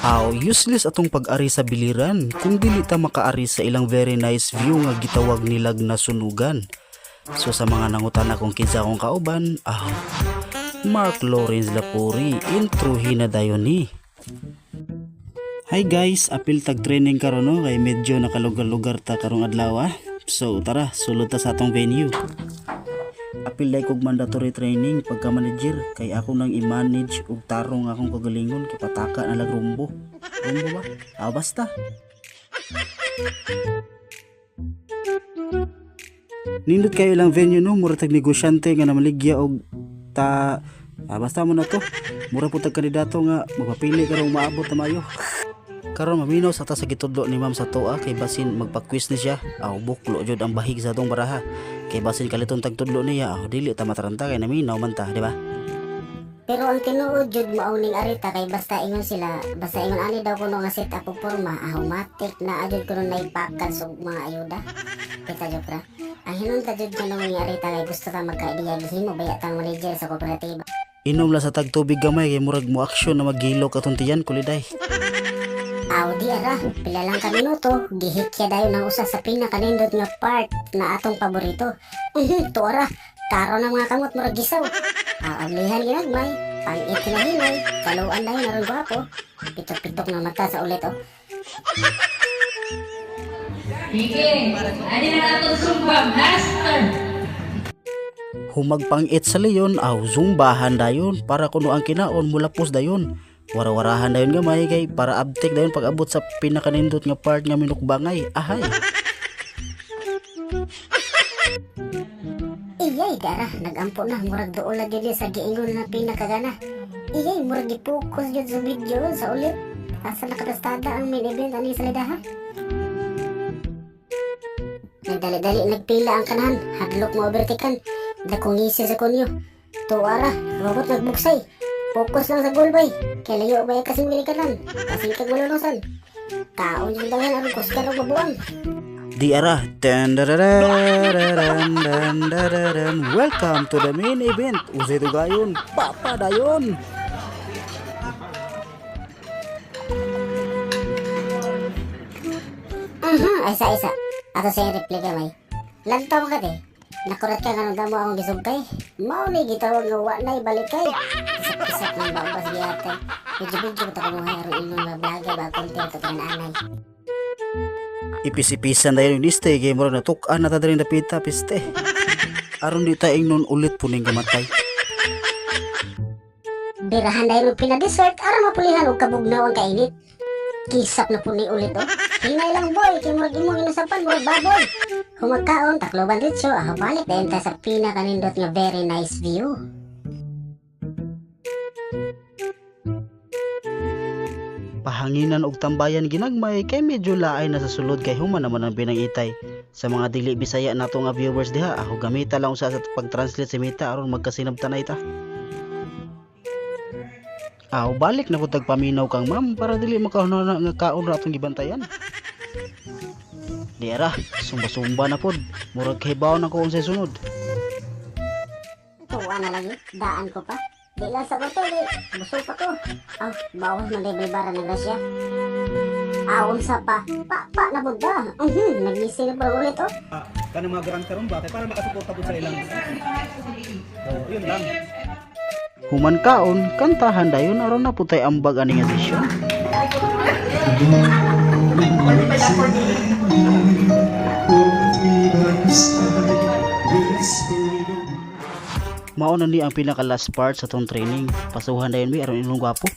Aw, useless atong pag-ari sa biliran kung dili ta makaari sa ilang very nice view nga gitawag nilag na sunugan. So sa mga nangutana kung kinsa akong kauban, Mark Lawrence Lapuri, intruhin na dayon ni. Hi guys, apil tag training karon no kay medyo nakalugar-lugar ta karong adlaw. So tara, sulod ta sa atong venue. Apil day kog mandatory training pagka manager kay ako nang i-manage og tarong akong kagalingon kay pataka na lag rumbo. Rumbo ba? Basta. Nindot kayo lang venue no, mura tag negosyante nga namaligya og basta mo na to. Mura po tag kandidato nga magpapili karong maabot na mayo. Karon maminaw sa ta sa gitudlo ni ma'am sa toa kay basin magpa-quiz ni siya. Buklo jud ang bahig sa atong baraha. Kay basin kaliton tagtudlo niya, dili ta mataranta kay naminaw man ta, di ba? Pero ang tinuod jud mauning arita kay basta ingon ani daw kuno nga set up og porma, matik na adjud kuno naipakal sa mga ayuda. Kita jud ra. Ang hinungta jud kuno nga arita kay gusto ta magka-ideya gihimo baya tang manager sa kooperatiba. Inom la sa tagtubig gamay kay murag mo aksyon na maghilok atong tiyan kuliday. Di ara, pila lang ka minuto, gihikya dayon ang usa sa pinakanindot nga part na atong paborito. Tuara, karon ang mga kamot murag gisaw. Ablihan ginagmay, pangit kinahinay, kaluan dayon aron gwapo. Pitok-pitok na mata sa ulit Sige, ani na ato Zumba Master. Humagpangit sa leyon, zumbahan dayon para kuno ang kinaon mulapos dayon. Warawarahan dayon gamay kay para abtek dayon pag abot sa pinakanindot nga part nga minukbangay. Ahay. Iyay dara, nagampo na murag duol na gyud sa giingon na pinakagana. Iyay murag gi-focus gyud sa video sa ulit. Asa nakadastada ang main event ani sa lidaha. Nagdali-dali nagpila ang kanahan, hadlok mo overtikan. Dakong ngisi sa kunyo. Tuwara, robot nagbuksay. Fokus lang sa goal bay. Kaya layo ba yung kasing milikaran? Kasing kagululusan. Kaon yung dagan aron kuskan o babuang. Di ara. Welcome to the main event. Usay to gayon. Papa dayon. Isa-isa. Ato sa yung replika may. Lantaw ka de. Nakurat ka nga nung damo akong gisugkay. Mauni gitawag nga wanay balikay. Isak-isak ng baubas giyate. Medyo-medyo ko takunuhay aron inyong mga vlogger ba konti ito anay. Ipis-ipisan dayon yung liste kay murag natukan na ta diri napita piste. Aron di ta ingnon ulit puning kamatay. Birahan dahil ng pinadesert aron mapulihan og kabugnaw ang kainit. Kisap na puni ulit Hinay lang boy, kay murag imong inusapan murag baboy. Humagkaon, takloban dito, balik dayon ta sa pinakanindot nga very nice view. Pahanginan og tambayan ginagmay kay medyo laay na sa sulod kay human naman ang pinangitay. Sa mga dili Bisaya nato nga viewers diha, gamita lang sa pag-translate si Mita aron magkasinabtanay ta. Balik na ko tagpaminaw kang ma'am para dili makahuna nga kaon ra atong gibantayan. Di ara, sumba-sumba na pod. Murag kahibaw na ko unsay sunod. Tuwa na lagi, daan ko pa. Di lang sa bato, busog pa ko. Bawas man day bara ng grasya. Unsa pa, pa na budda. Nagisi na pa ulit Kanang mga garang karon ba kay para makasuporta po sa ilang. Yun lang. Human kaon, kantahan dayon aron na putay ambag ani nga sesyon. Mao na ni ang pinaka last part sa tong training. Pasuhan dayon mi aron inyong gwapo.